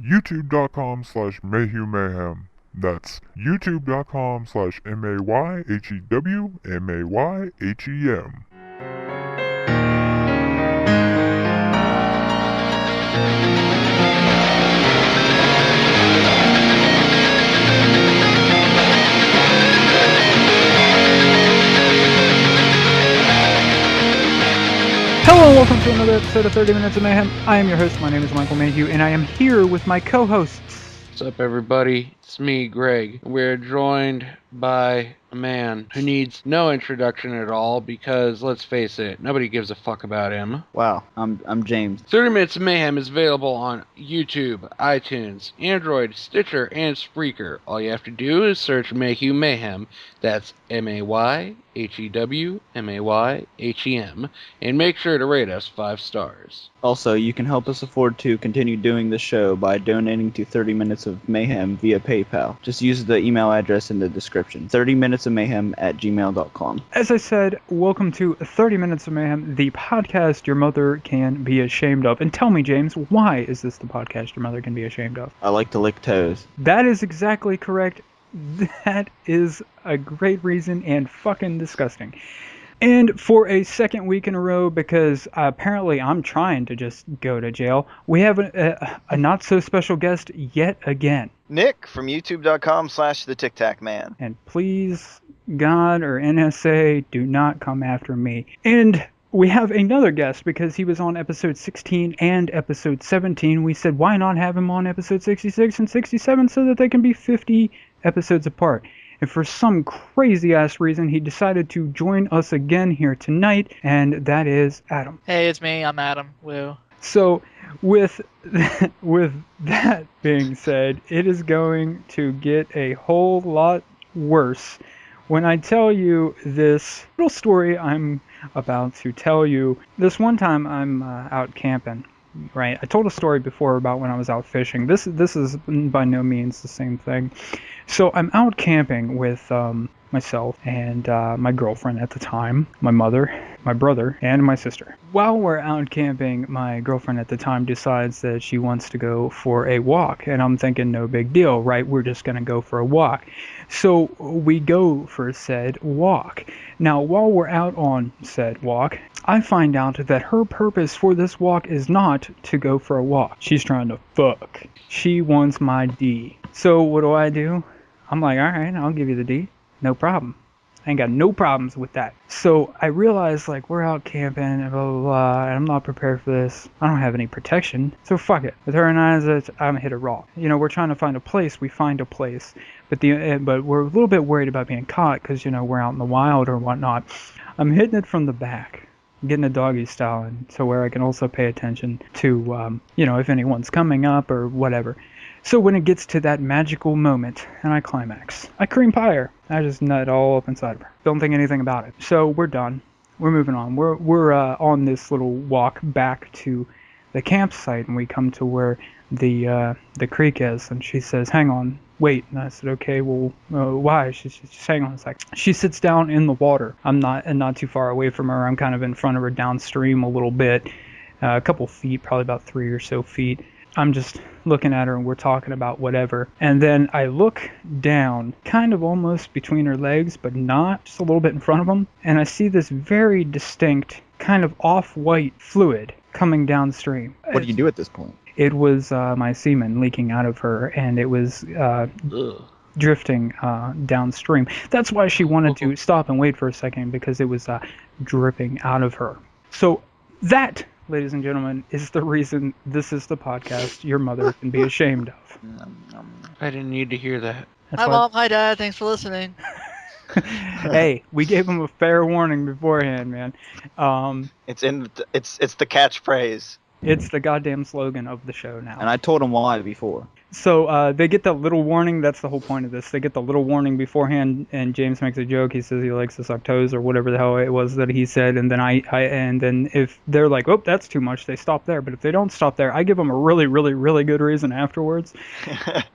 youtube.com/MayhewMayhem. That's youtube.com/MayhewMayhem. Hello and welcome to another episode of 30 Minutes of Mayhem. I am your host, my name is Michael Mayhew, and I am here with my co-hosts. What's up, everybody? It's me, Greg. We're joined by a man who needs no introduction at all because, let's face it, nobody gives a fuck about him. Wow, I'm James. 30 Minutes of Mayhem is available on YouTube, iTunes, Android, Stitcher, and Spreaker. All you have to do is search MayhewMayhem. That's MayhewMayhem, and make sure to rate us 5 stars. Also, you can help us afford to continue doing the show by donating to 30 Minutes of Mayhem via PayPal. Just use the email address in the description, 30minutesofmayhem@gmail.com. As I said, welcome to 30 Minutes of Mayhem, the podcast your mother can be ashamed of. And tell me, James, why is this the podcast your mother can be ashamed of? I like to lick toes. That is exactly correct. That is a great reason and fucking disgusting. And for a second week in a row, because apparently I'm trying to just go to jail, we have a not-so-special guest yet again. Nick from youtube.com/thetictacman. And please, God or NSA, do not come after me. And we have another guest because he was on episode 16 and episode 17. We said, why not have him on episode 66 and 67 so that they can be 50 episodes apart? And for some crazy-ass reason, he decided to join us again here tonight, and that is Adam. Hey, it's me. I'm Adam. Woo. So, with that being said, it is going to get a whole lot worse when I tell you this little story I'm about to tell you. This one time I'm out camping. Right, I told a story before about when I was out fishing. This is by no means the same thing. So I'm out camping with myself and my girlfriend at the time, my mother, my brother, and my sister. While we're out camping, my girlfriend at the time decides that she wants to go for a walk, and I'm thinking no big deal, right? We're just gonna go for a walk. So we go for said walk. Now, while we're out on said walk, I find out that her purpose for this walk is not to go for a walk. She's trying to fuck. She wants my D. So what do? I'm like, alright, I'll give you the D. No problem. I ain't got no problems with that. So I realize, like, we're out camping and blah, blah, blah, and I'm not prepared for this. I don't have any protection. So fuck it. With her and I, I'm gonna hit a raw. You know, we're trying to find a place. We find a place. But we're a little bit worried about being caught because, you know, we're out in the wild or whatnot. I'm hitting it from the back. Getting a doggy style, and so where I can also pay attention to, you know, if anyone's coming up or whatever. So when it gets to that magical moment, and I climax, I cream pie her. I just nut all up inside of her. Don't think anything about it. So we're done. We're moving on. We're on this little walk back to the campsite, and we come to where the creek is, and she says, hang on, wait. And I said, okay, well, why? She's just hang on a sec. She sits down in the water. I'm not too far away from her. I'm kind of in front of her downstream a little bit, a couple feet, probably about 3 or so feet. I'm just looking at her and we're talking about whatever. And then I look down, kind of almost between her legs, but not, just a little bit in front of them. And I see this very distinct kind of off-white fluid coming downstream. What do you do at this point? It was my semen leaking out of her, and it was drifting downstream. That's why she wanted to stop and wait for a second, because it was dripping out of her. So that, ladies and gentlemen, is the reason this is the podcast your mother can be ashamed of. I didn't need to hear that. Hi, Mom. Hi, Dad. Thanks for listening. Hey, we gave him a fair warning beforehand, man. It's the catchphrase. It's the goddamn slogan of the show now. And I told him why before. So they get that little warning. That's the whole point of this. They get the little warning beforehand, and James makes a joke. He says he likes to suck toes or whatever the hell it was that he said. And then and then if they're like, oh, that's too much, they stop there. But if they don't stop there, I give them a really, really, really good reason afterwards.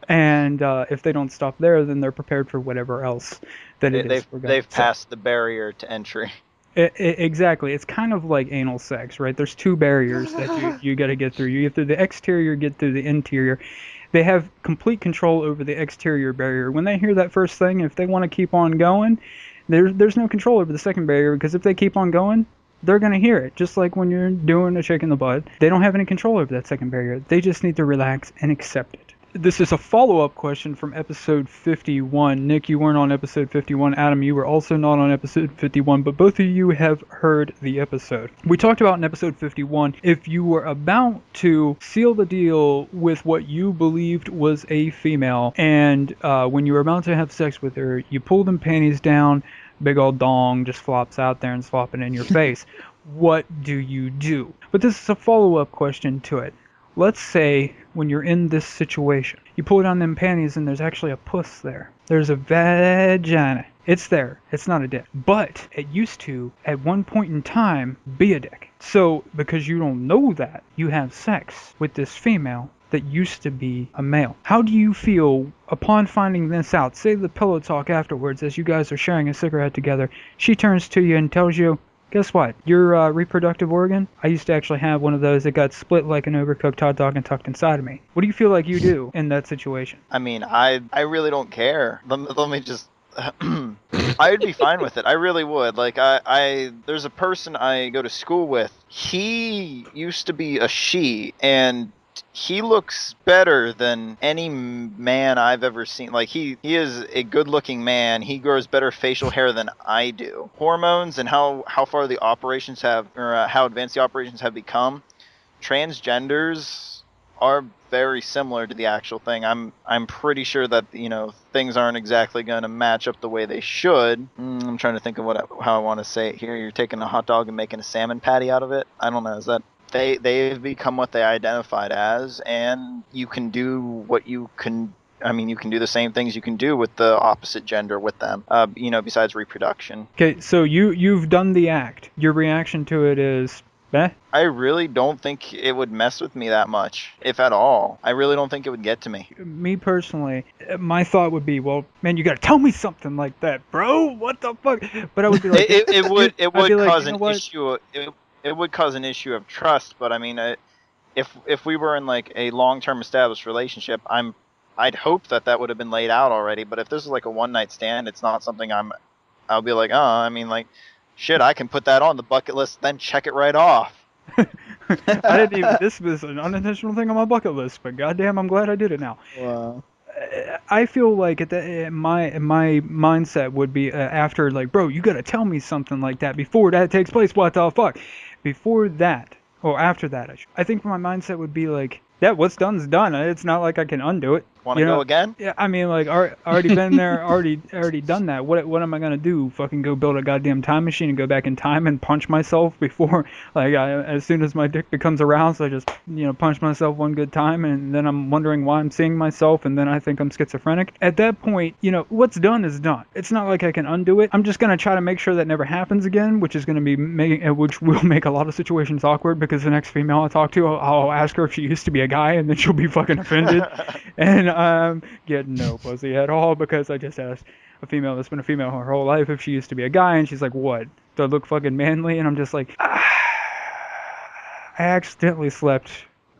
And if they don't stop there, then they're prepared for whatever else that it is. They've passed the barrier to entry. Exactly. It's kind of like anal sex, right? There's two barriers that you got to get through. You get through the exterior, get through the interior. They have complete control over the exterior barrier. When they hear that first thing, if they want to keep on going, there's no control over the second barrier, because if they keep on going, they're going to hear it. Just like when you're doing a chick in the butt, they don't have any control over that second barrier. They just need to relax and accept it. This is a follow-up question from episode 51. Nick, you weren't on episode 51. Adam, you were also not on episode 51, but both of you have heard the episode. We talked about in episode 51, if you were about to seal the deal with what you believed was a female, and when you were about to have sex with her, you pull them panties down, big old dong just flops out there and flopping in your face. What do you do? But this is a follow-up question to it. Let's say when you're in this situation, you pull down them panties and there's actually a puss there. There's a vagina. It's there. It's not a dick. But it used to, at one point in time, be a dick. So, because you don't know that, you have sex with this female that used to be a male. How do you feel upon finding this out? Say the pillow talk afterwards as you guys are sharing a cigarette together. She turns to you and tells you, guess what? Your reproductive organ, I used to actually have one of those that got split like an overcooked hot dog and tucked inside of me. What do you feel like you do in that situation? I mean, I really don't care. Let me just... I would be fine with it. I really would. Like, there's a person I go to school with. He used to be a she, and he looks better than any man I've ever seen. Like, he is a good-looking man. He grows better facial hair than I do. Hormones and how far the operations have, or how advanced the operations have become, transgenders are very similar to the actual thing. I'm pretty sure that, you know, things aren't exactly going to match up the way they should. I'm trying to think of how I want to say it here. You're taking a hot dog and making a salmon patty out of it. I don't know. Is that... They've become what they identified as, and you can do what you can. I mean, you can do the same things you can do with the opposite gender with them. You know, besides reproduction. Okay, so you've done the act. Your reaction to it is, eh? I really don't think it would mess with me that much, if at all. I really don't think it would get to me. Me personally, my thought would be, well, man, you gotta tell me something like that, bro. What the fuck? But I would be like, it would cause an issue. It would cause an issue of trust, but I mean, if we were in like a long-term established relationship, I'd hope that would have been laid out already. But if this is like a one-night stand, it's not something I'll be like, oh, I mean, like, shit, I can put that on the bucket list, then check it right off. I didn't even. This was an unintentional thing on my bucket list, but goddamn, I'm glad I did it now. Wow. I feel like my mindset would be after, like, bro, you gotta tell me something like that before that takes place. What the fuck? Before that, or after that, I think my mindset would be like, yeah, what's done's done. It's not like I can undo it. Want to go again? Yeah, I mean, like, already been there, already done that. What am I gonna do? Fucking go build a goddamn time machine and go back in time and punch myself before, like, as soon as my dick becomes aroused, I just, you know, punch myself one good time, and then I'm wondering why I'm seeing myself, and then I think I'm schizophrenic. At that point, you know, what's done is done. It's not like I can undo it. I'm just gonna try to make sure that never happens again, which is gonna be which will make a lot of situations awkward, because the next female I talk to, I'll ask her if she used to be a guy, and then she'll be fucking offended, and get no pussy at all, because I just asked a female that's been a female her whole life if she used to be a guy, and she's like, what? Do I look fucking manly? And I'm just like, I accidentally slept,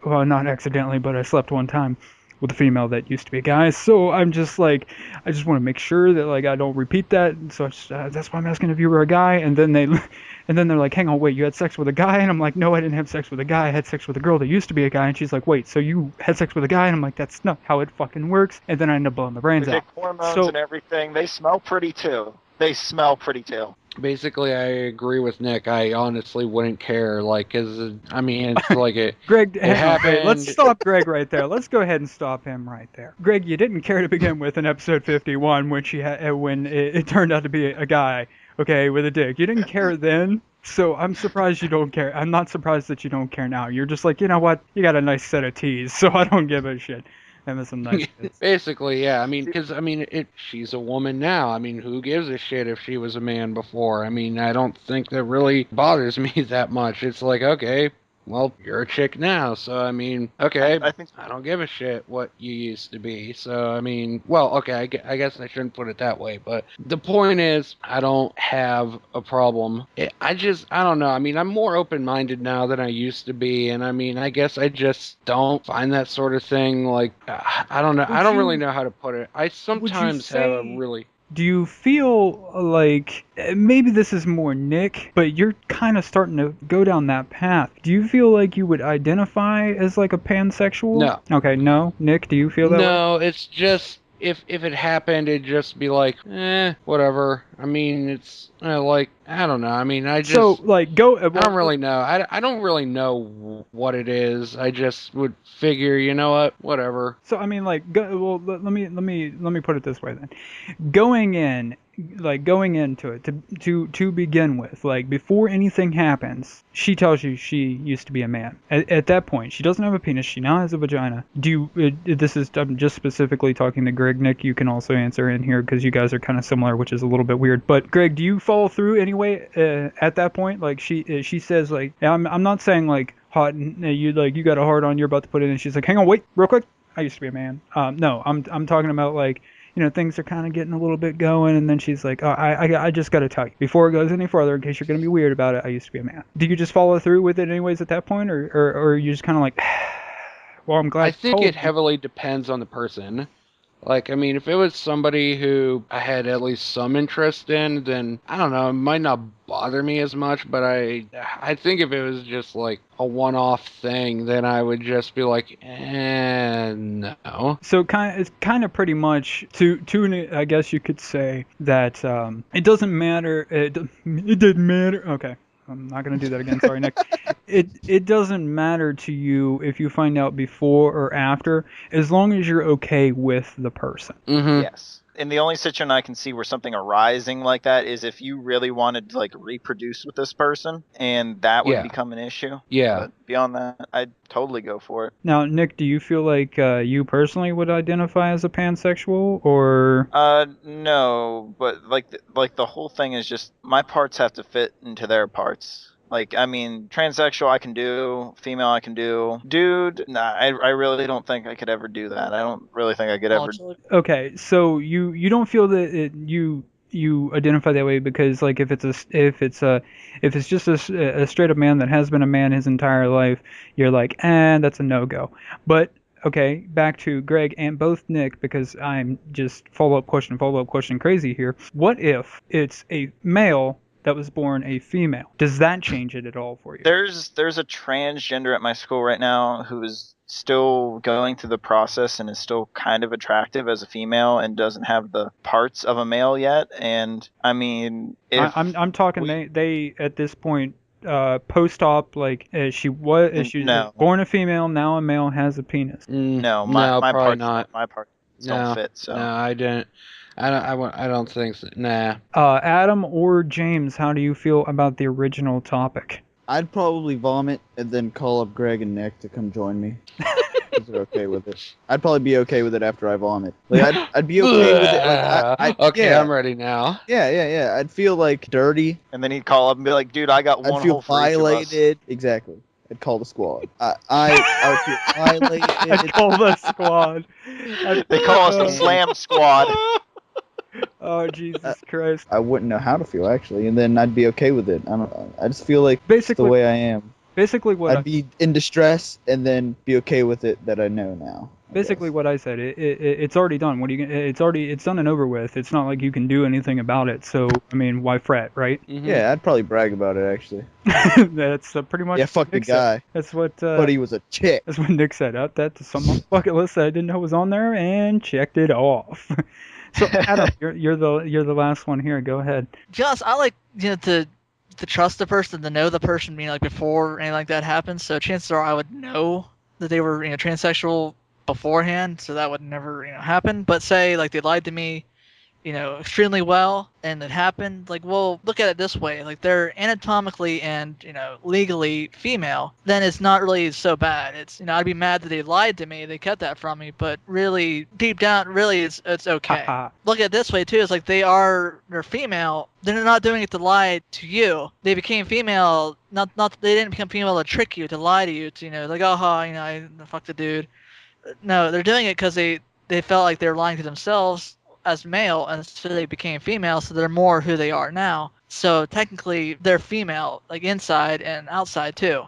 well, not accidentally, but I slept one time with a female that used to be a guy, so I'm just like, I just want to make sure that, like, I don't repeat that, so that's why I'm asking if you were a guy. And then they're like, hang on, wait, you had sex with a guy? And I'm like, no, I didn't have sex with a guy, I had sex with a girl that used to be a guy. And she's like, wait, so you had sex with a guy? And I'm like, that's not how it fucking works. And then I end up blowing the brains out. Hormones and everything, they smell pretty too. Basically, I agree with Nick. I honestly wouldn't care. Like, I mean, it's like it. Greg, it happened. Let's stop Greg right there. Let's go ahead and stop him right there. Greg, you didn't care to begin with in episode 51 when it turned out to be a guy, okay, with a dick. You didn't care then. So I'm surprised you don't care. I'm not surprised that you don't care now. You're just like, you know what? You got a nice set of tees, so I don't give a shit. And there's some nice bits. Basically, yeah. I mean, because, I mean, she's a woman now. I mean, who gives a shit if she was a man before? I mean, I don't think that really bothers me that much. It's like, okay, well, you're a chick now, so I mean, okay, I think I don't give a shit what you used to be. So I mean, well, okay, I guess I shouldn't put it that way, but the point is, I don't have a problem. I don't know. I mean, I'm more open-minded now than I used to be, and I mean, I guess I just don't find that sort of thing like I don't know. I don't really know how to put it. I sometimes have a really. Do you feel like maybe this is more Nick, but you're kind of starting to go down that path? Do you feel like you would identify as like a pansexual? No. Okay, no. Nick, do you feel that way? No, it's just if it happened, it'd just be like, whatever. I mean, it's like I don't know. I mean, I just So like go. I don't really know. I don't really know what it is. I just would figure, you know what, whatever. So I mean, like, let me put it this way then. Going into it to begin with, like before anything happens, she tells you she used to be a man. At that point, she doesn't have a penis. She now has a vagina. I'm just specifically talking to Greg. Nick, you can also answer in here because you guys are kind of similar, which is a little bit weird. But Greg, do you follow through anyway at that point? Like she says like, I'm not saying like hot and you got a hard on, you're about to put it in. She's like, hang on, wait, real quick. I used to be a man. No, I'm talking about like, things are kind of getting a little bit going, and then she's like, oh, I just got to tell you, before it goes any further, in case you're going to be weird about it, I used to be a man. Do you just follow through with it anyways at that point, or are you just kind of like, well, I'm glad I think it heavily depends on the person. Like, I mean, if it was somebody who I had at least some interest in, then, I don't know, it might not bother me as much, but I think if it was just, like, a one-off thing, then I would just be like, no. So it's kind of pretty much, I guess you could say that it doesn't matter, it didn't matter, okay. I'm not going to do that again. Sorry, Nick. It doesn't matter to you if you find out before or after, as long as you're okay with the person. Mm-hmm. yes. And the only situation I can see where something arising like that is if you really wanted to like reproduce with this person, and that would become an issue. Yeah. But beyond that, I'd totally go for it. Now, Nick, do you feel like you personally would identify as a pansexual, or? No, but like the whole thing is just my parts have to fit into their parts. Like, I mean, transsexual I can do, female I can do. Dude, nah, I really don't think I could ever do that. I don't really think I could ever. Okay, so you don't feel that you identify that way because like if it's just a straight up man that has been a man his entire life, you're like, that's a no-go. But okay, back to Greg and both Nick, because I'm just follow-up question crazy here. What if it's a male that was born a female? Does that change it at all for you? There's a transgender at my school right now who is still going through the process and is still kind of attractive as a female and doesn't have the parts of a male yet. And I mean, I'm talking they at this point post-op, like she was born a female, now a male has a penis. No, my probably parts not. My parts don't fit. So no, I didn't. I don't think so. Nah. Adam or James, how do you feel about the original topic? I'd probably vomit and then call up Greg and Nick to come join me. If they're okay with it. I'd probably be okay with it after I vomit. Like I'd be okay with it. Like, okay, yeah. I'm ready now. Yeah. I'd feel like dirty. And then he'd call up and be like, "Dude, I got one I'd feel hole for each of us." violated. Exactly. I'd call the squad. I would feel violated. I'd call the squad. They call us the Slam Squad. Oh, Jesus Christ. I wouldn't know how to feel, actually, and then I'd be okay with it. I just feel like Basically, the way I am. Basically, I'd be in distress and then be okay with it that I know now. Basically, what I said, it's already done. What are you? It's done and over with. It's not like you can do anything about it. So, I mean, why fret, right? Mm-hmm. Yeah, I'd probably brag about it, actually. That's pretty much. Yeah, fuck the guy. Said. That's what. But he was a chick. That's what Nick said. That's someone's bucket list that I didn't know was on there, and checked it off. So, Adam, you're the last one here. Go ahead. Just I like to trust the person, to know the person, like before anything like that happens. So chances are I would know that they were transsexual beforehand, so that would never happen. But say like they lied to me extremely well and it happened, like, well, look at it this way. Like, they're anatomically and, legally female, then it's not really so bad. It's, I'd be mad that they lied to me, they kept that from me, but really, deep down, really, it's okay. Look at it this way, too. It's like they're female. They're not doing it to lie to you. They became female, not they didn't become female to trick you, to lie to you, to, like, I fucked the dude. No, they're doing it because they felt like they were lying to themselves as male, and so they became female, so they're more who they are now. So technically, they're female, like inside and outside too.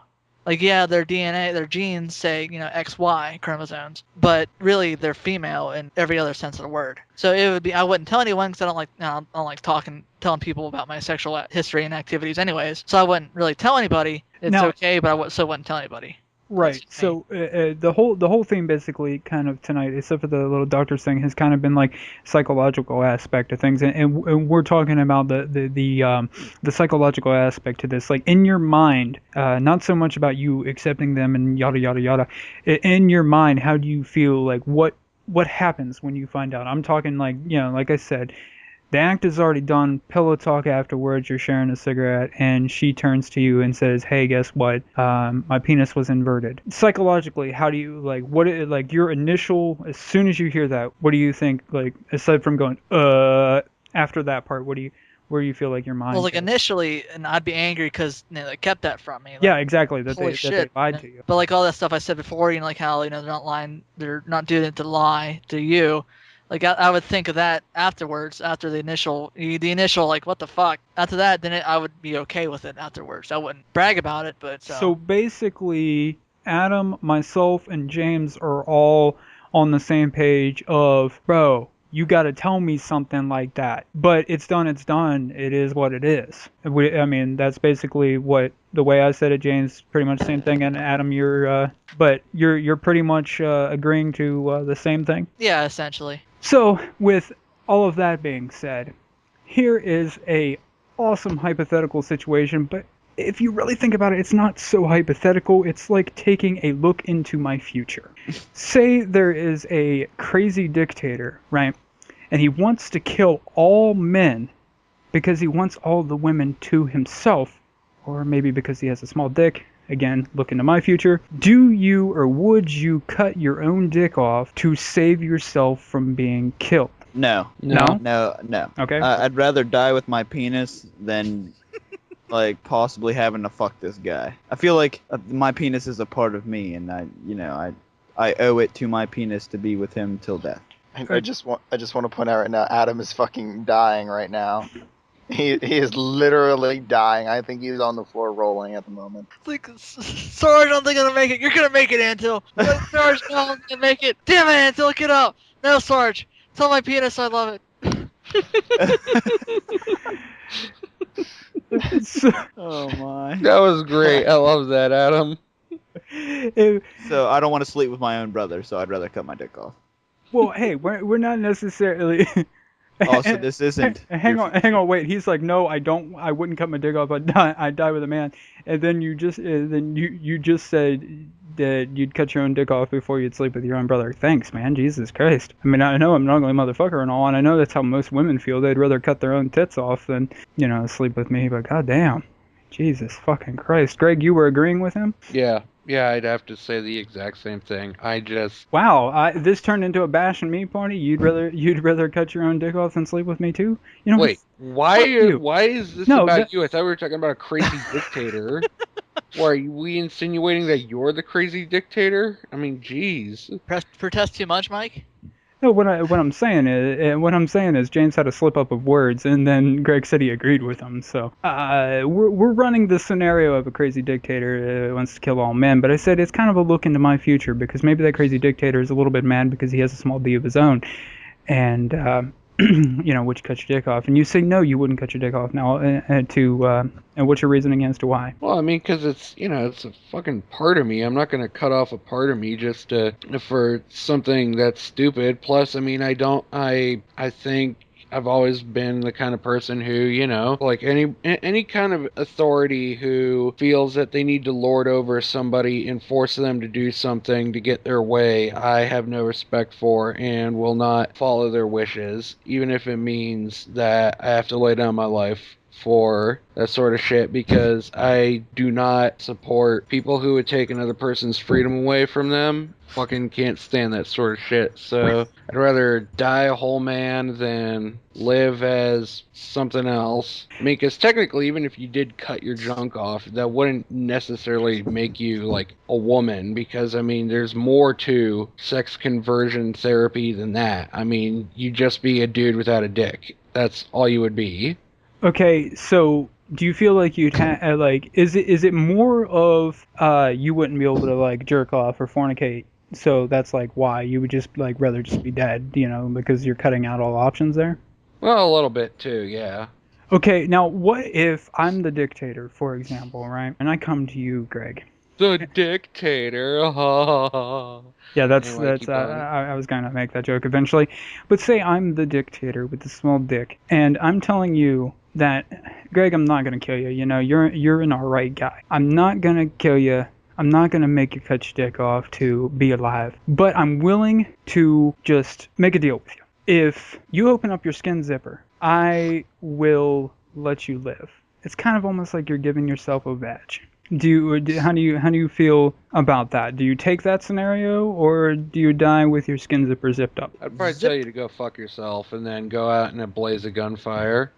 Like, yeah, their DNA, their genes say, XY chromosomes, but really they're female in every other sense of the word. So it would be, I wouldn't tell anyone because I don't like telling people about my sexual history and activities anyways. So I wouldn't really tell anybody. It's okay, but I wouldn't tell anybody. Right. So the whole thing basically kind of tonight, except for the little doctor's thing, has kind of been like psychological aspect of things, and we're talking about the psychological aspect to this, like in your mind, not so much about you accepting them and yada yada yada. In your mind, how do you feel? Like what happens when you find out? I'm talking like like I said. The act is already done, pillow talk afterwards, you're sharing a cigarette, and she turns to you and says, hey, guess what? My penis was inverted. Psychologically, how do you, your initial, as soon as you hear that, what do you think, like, aside from going, after that part, where do you feel like your mind Well, like, goes? Initially, and I'd be angry because they kept that from me. Like, yeah, exactly, that holy they lied to you. But, like, all that stuff I said before, like how, they're not lying, they're not doing it to lie to you. Like, I would think of that afterwards, after the initial, like, what the fuck? After that, then I would be okay with it afterwards. I wouldn't brag about it, but... So basically, Adam, myself, and James are all on the same page of, bro, you got to tell me something like that. But it's done, it is what it is. That's basically the way I said it, James, pretty much the same thing, and Adam, you're pretty much agreeing to the same thing? Yeah, essentially. So, with all of that being said, here is a awesome hypothetical situation, but if you really think about it, it's not so hypothetical. It's like taking a look into my future. Say there is a crazy dictator, right? And he wants to kill all men because he wants all the women to himself, or maybe because he has a small dick. Again, look into my future. Do you or would you cut your own dick off to save yourself from being killed? No. No? No. Okay. I'd rather die with my penis than, like, possibly having to fuck this guy. I feel like my penis is a part of me, and I owe it to my penis to be with him till death. I just want to point out right now, Adam is fucking dying right now. He is literally dying. I think he's on the floor rolling at the moment. It's like, Sarge, I don't think I'm gonna make it. You're gonna make it, Antil. No, Sarge, no, I'm gonna make it. Damn it, Antil, get up. No, Sarge, tell my penis I love it. Oh my. That was great. I love that, Adam. So I don't want to sleep with my own brother, so I'd rather cut my dick off. Well, hey, we're not necessarily... Also, this isn't... Hang on, wait. He's like, no, I wouldn't cut my dick off. I'd die with a man. And then you just said that you'd cut your own dick off before you'd sleep with your own brother. Thanks, man. Jesus Christ. I mean, I know I'm an ugly motherfucker and all, and I know that's how most women feel. They'd rather cut their own tits off than, sleep with me. But goddamn. Jesus fucking Christ. Greg, you were agreeing with him? Yeah, I'd have to say the exact same thing. Wow, this turned into a bash and me party. You'd rather cut your own dick off than sleep with me too? Wait, why is this about you? I thought we were talking about a crazy dictator. Why, are we insinuating that you're the crazy dictator? I mean, jeez. Protest too much, Mike? No, what I'm saying is James had a slip up of words, and then Greg said he agreed with him. So we're running the scenario of a crazy dictator who wants to kill all men, but I said it's kind of a look into my future because maybe that crazy dictator is a little bit mad because he has a small d of his own, and would you cut your dick off? And you say no, you wouldn't cut your dick off. Now, and what's your reasoning as to why? Well, I mean, because it's a fucking part of me. I'm not gonna cut off a part of me just for something that's stupid. Plus, I mean, I think I've always been the kind of person who, you know, like any kind of authority who feels that they need to lord over somebody and force them to do something to get their way, I have no respect for and will not follow their wishes, even if it means that I have to lay down my life for that sort of shit, because I do not support people who would take another person's freedom away from them. Fucking can't stand that sort of shit. So I'd rather die a whole man than live as something else. I mean, because technically, even if you did cut your junk off, that wouldn't necessarily make you like a woman, because I mean, there's more to sex conversion therapy than that. I mean, you'd just be a dude without a dick. That's all you would be. Okay, so do you feel like you'd have like is it more of you wouldn't be able to like jerk off or fornicate, so that's like why you would just like rather just be dead, you know, because you're cutting out all options there? Well, a little bit too, yeah. Okay, now what if I'm the dictator, for example, right? And I come to you, Greg. The dictator. Yeah, that's Anyway, keep going. I was gonna make that joke eventually, but say I'm the dictator with the small dick, and I'm telling you that, Greg, I'm not gonna kill you. You know, you're an alright guy. I'm not gonna kill you. I'm not gonna make you cut your dick off to be alive, but I'm willing to just make a deal with you. If you open up your skin zipper, I will let you live. It's kind of almost like you're giving yourself a badge. How do you feel about that? Do you take that scenario, or do you die with your skin zipper zipped up? I'd probably tell you to go fuck yourself and then go out in a blaze of gunfire.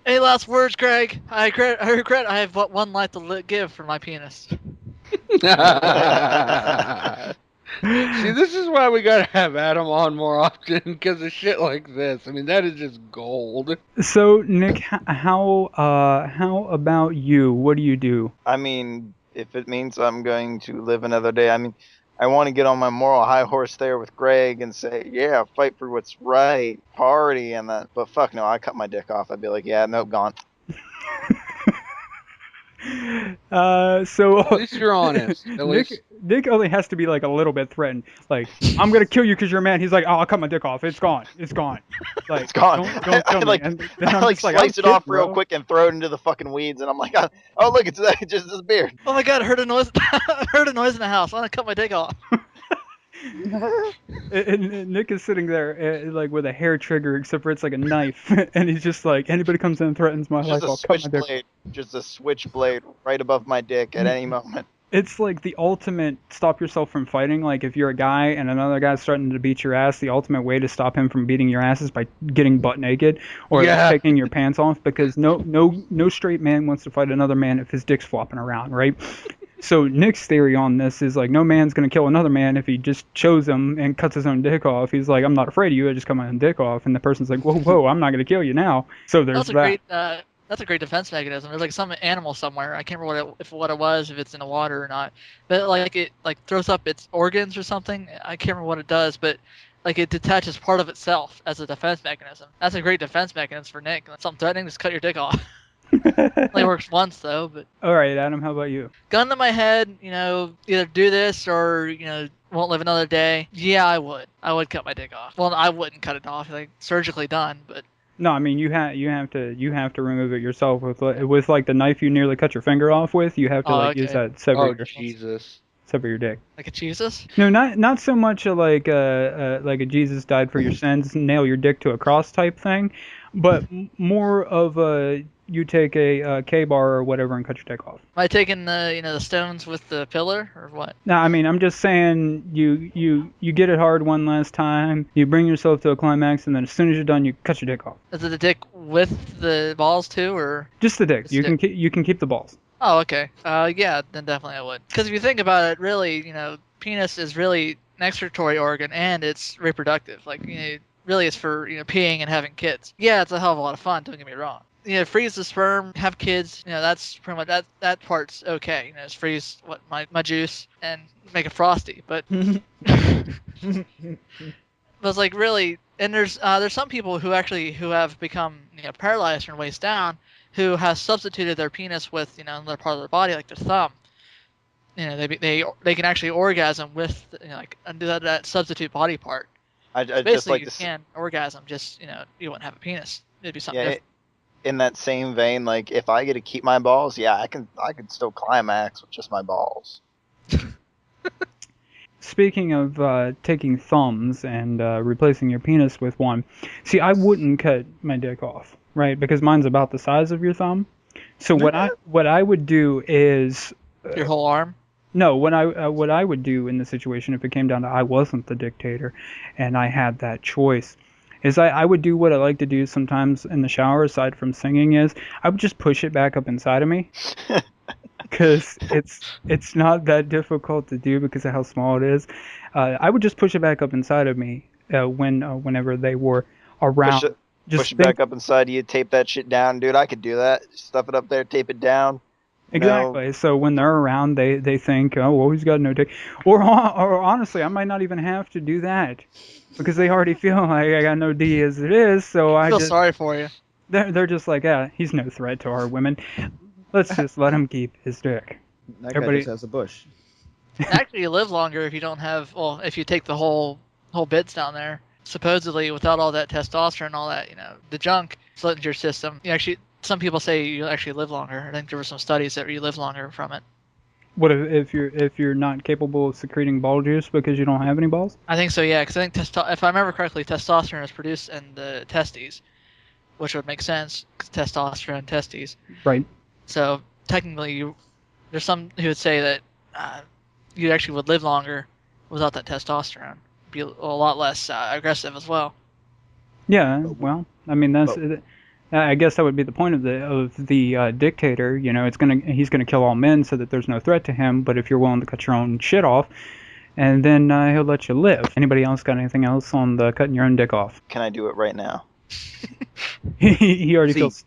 Any last words, Greg? I regret I have one life to give for my penis. See, this is why we gotta have Adam on more often, because of shit like this. I mean, that is just gold. So, Nick, how about you? What do you do? I mean, if it means I'm going to live another day, I mean, I want to get on my moral high horse there with Greg and say, yeah, fight for what's right, party, and that. But fuck no, I cut my dick off. I'd be like, yeah, nope, gone. So At least you're honest. At least. Nick only has to be like a little bit threatened. Like, I'm gonna kill you because you're a man. He's like, oh, I'll cut my dick off. It's gone. It's gone. Like, It's gone. Don't kill I me. like, And then I I'm like just like, slice I'm it off kidding, real bro. quick and throw it into the fucking weeds, and I'm like, oh look, it just disappeared. Oh my god, I heard a noise. I heard a noise in the house. I'm gonna cut my dick off. And Nick is sitting there like with a hair trigger, except for it's like a knife, and he's just like, anybody comes in and threatens my life, Just a I'll cut my dick. switchblade, just a switchblade right above my dick at any moment. It's like the ultimate stop yourself from fighting. Like if you're a guy and another guy's starting to beat your ass, the ultimate way to stop him from beating your ass is by getting butt naked or Yeah. taking your pants off, because no straight man wants to fight another man if his dick's flopping around, right? So Nick's theory on this is like, no man's gonna kill another man if he just shows him and cuts his own dick off. He's like, I'm not afraid of you, I just cut my own dick off, and the person's like, whoa, I'm not gonna kill you now. So there's That's a great defense mechanism. There's like some animal somewhere. I can't remember what it was, if it's in the water or not. But like it like throws up its organs or something. I can't remember what it does, but like it detaches part of itself as a defense mechanism. That's a great defense mechanism for Nick. Something threatening, just cut your dick off. Only works once though. But All right, Adam, how about you? gun to my head, either do this or won't live another day. Yeah, I would. I would cut my dick off. Well, I wouldn't cut it off, like surgically done, but. No, I mean you have to remove it yourself with like the knife you nearly cut your finger off with. You have to use that Oh, Jesus. sever your dick. Like a Jesus? No, not so much like a Jesus died for your sins, nail your dick to a cross type thing, but more of a you take a K-bar or whatever and cut your dick off. Am I taking the stones with the pillar or what? No, I mean I'm just saying you get it hard one last time, you bring yourself to a climax, and then as soon as you're done, you cut your dick off. Is it the dick with the balls too, or? Just the dick. Just You dick. can keep the balls. Oh, okay. Yeah, then definitely I would. Because if you think about it, really, penis is really an excretory organ and it's reproductive. Like, really it's for, peeing and having kids. Yeah, it's a hell of a lot of fun, don't get me wrong. Freeze the sperm, have kids, that's pretty much, that part's okay. Just freeze my juice and make it frosty. But, but it's like really, and there's some people who have become, paralyzed from the waist down, who has substituted their penis with, another part of their body, like their thumb. They can actually orgasm with, like undo that substitute body part. I just Basically, like you to. can orgasm, just you wouldn't have a penis. It'd be something Yeah, different. in that same vein, like if I get to keep my balls, yeah, I can still climax with just my balls. Speaking of taking thumbs and replacing your penis with one, see, I wouldn't cut my dick off, right? Because mine's about the size of your thumb. So what I would do is Your whole arm. no, what I would do in the situation if it came down to I wasn't the dictator, and I had that choice, is I would do what I like to do sometimes in the shower aside from singing is I would just push it back up inside of me. Because it's not that difficult to do because of how small it is. I would just push it back up inside of me whenever they were around. Push it back up inside you, tape that shit down, dude. I could do that. Stuff it up there, tape it down. Exactly. So when they're around, they think, oh, well, he's got no dick. Or honestly, I might not even have to do that because they already feel like I got no D as it is. So I feel sorry for you. They're just like, yeah, he's no threat to our women. Let's just let him keep his dick. That guy just has a bush. Actually, you live longer if you don't have. Well, if you take the whole bits down there. Supposedly, without all that testosterone and all that, the junk floating into your system, some people say you actually live longer. I think there were some studies that you live longer from it. What if you're not capable of secreting ball juice because you don't have any balls? I think so, yeah. Because I think if I remember correctly, testosterone is produced in the testes, which would make sense because testosterone testes. Right. So technically, there's some who would say that you actually would live longer without that testosterone. Be a lot less aggressive as well. Yeah, well, I mean I guess that would be the point of the dictator. He's gonna kill all men so that there's no threat to him. But if you're willing to cut your own shit off, and then he'll let you live. Anybody else got anything else on the cutting your own dick off? Can I do it right now? he already feels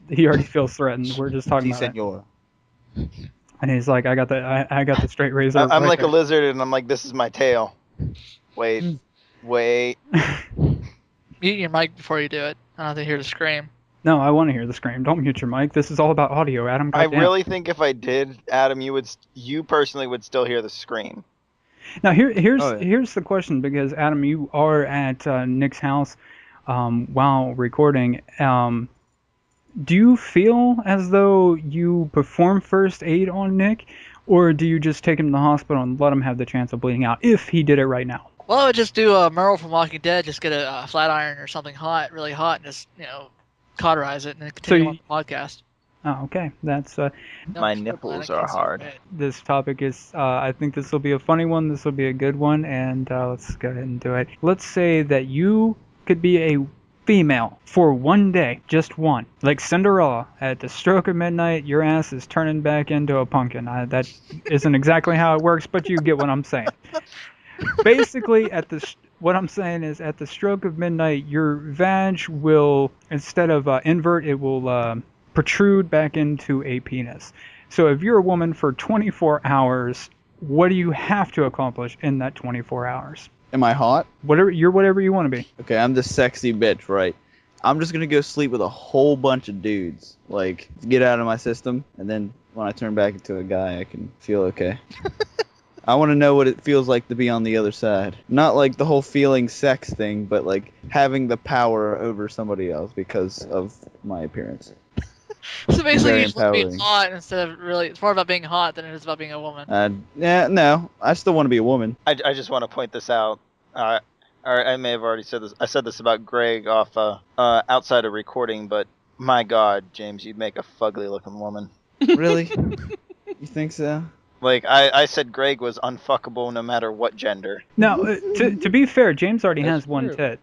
threatened. We're just talking about it. And he's like, I got the straight razor. I'm right like there. a lizard, and I'm like, this is my tail. Wait. Mute your mic before you do it. I don't have to hear the scream. No, I want to hear the scream. Don't mute your mic. This is all about audio, Adam. I Goddamn. really think if I did, Adam, you personally would still hear the scream. Now here's the question, because Adam, you are at Nick's house while recording. Do you feel as though you perform first aid on Nick, or do you just take him to the hospital and let him have the chance of bleeding out if he did it right now? Well, I would just do a Merle from Walking Dead. Just get a flat iron or something hot, really hot, and just cauterize it and then continue on the podcast. Oh, okay. That's My nipples are hard. This topic is. I think this will be a funny one. This will be a good one, and let's go ahead and do it. Let's say that you could be a female for one day, just one, like Cinderella. At the stroke of midnight, your ass is turning back into a pumpkin. That isn't exactly how it works, but you get what I'm saying. Basically, what I'm saying is, at the stroke of midnight, your vag will, instead of invert, it will protrude back into a penis. So if you're a woman for 24 hours, what do you have to accomplish in that 24 hours? Am I hot? Whatever you want to be. Okay, I'm the sexy bitch, right? I'm just gonna go sleep with a whole bunch of dudes, like, get out of my system, and then when I turn back into a guy, I can feel okay. I want to know what it feels like to be on the other side. Not like the whole feeling sex thing, but like having the power over somebody else because of my appearance. So basically, Very you just want to be empowering. hot instead of really. It's more about being hot than it is about being a woman. Yeah, no, I still want to be a woman. I just want to point this out. Or I may have already said this. I said this about Greg off outside of recording, but my God, James, you'd make a fugly looking woman. Really? You think so? Like, I said Greg was unfuckable no matter what gender. Now, to be fair, James already has one true. tit.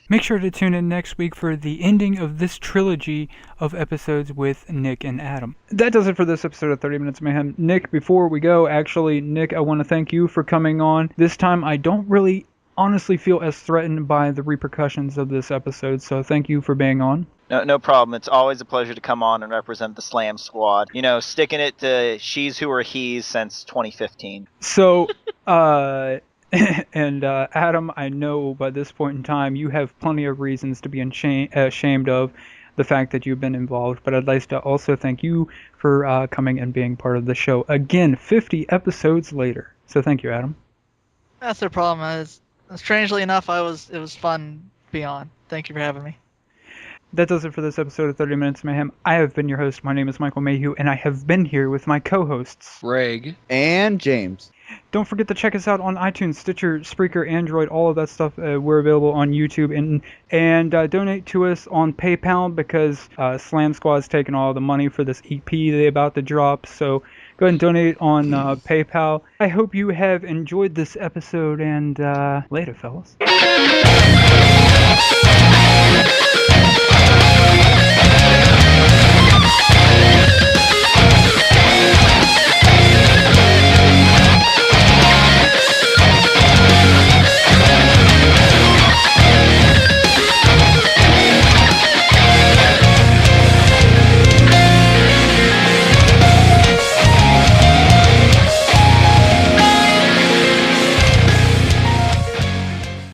Make sure to tune in next week for the ending of this trilogy of episodes with Nick and Adam. That does it for this episode of 30 Minutes of Mayhem. Nick, before we go, actually, Nick, I want to thank you for coming on. This time, I don't really honestly feel as threatened by the repercussions of this episode, so thank you for being on. No problem. It's always a pleasure to come on and represent the Slam Squad. Sticking it to she's who are he's since 2015. So, and Adam, I know by this point in time you have plenty of reasons to be ashamed of the fact that you've been involved, but I'd like to also thank you for coming and being part of the show. Again, 50 episodes later. So thank you, Adam. That's the problem. Is Strangely enough, it was fun to be on. Thank you for having me. That does it for this episode of 30 Minutes of Mayhem. I have been your host. My name is Michael Mayhew, and I have been here with my co-hosts. Greg. And James. Don't forget to check us out on iTunes, Stitcher, Spreaker, Android, all of that stuff. We're available on YouTube, and donate to us on PayPal because Slam Squad's taking all the money for this EP they're about to drop. So go ahead and donate on PayPal. I hope you have enjoyed this episode, and later, fellas.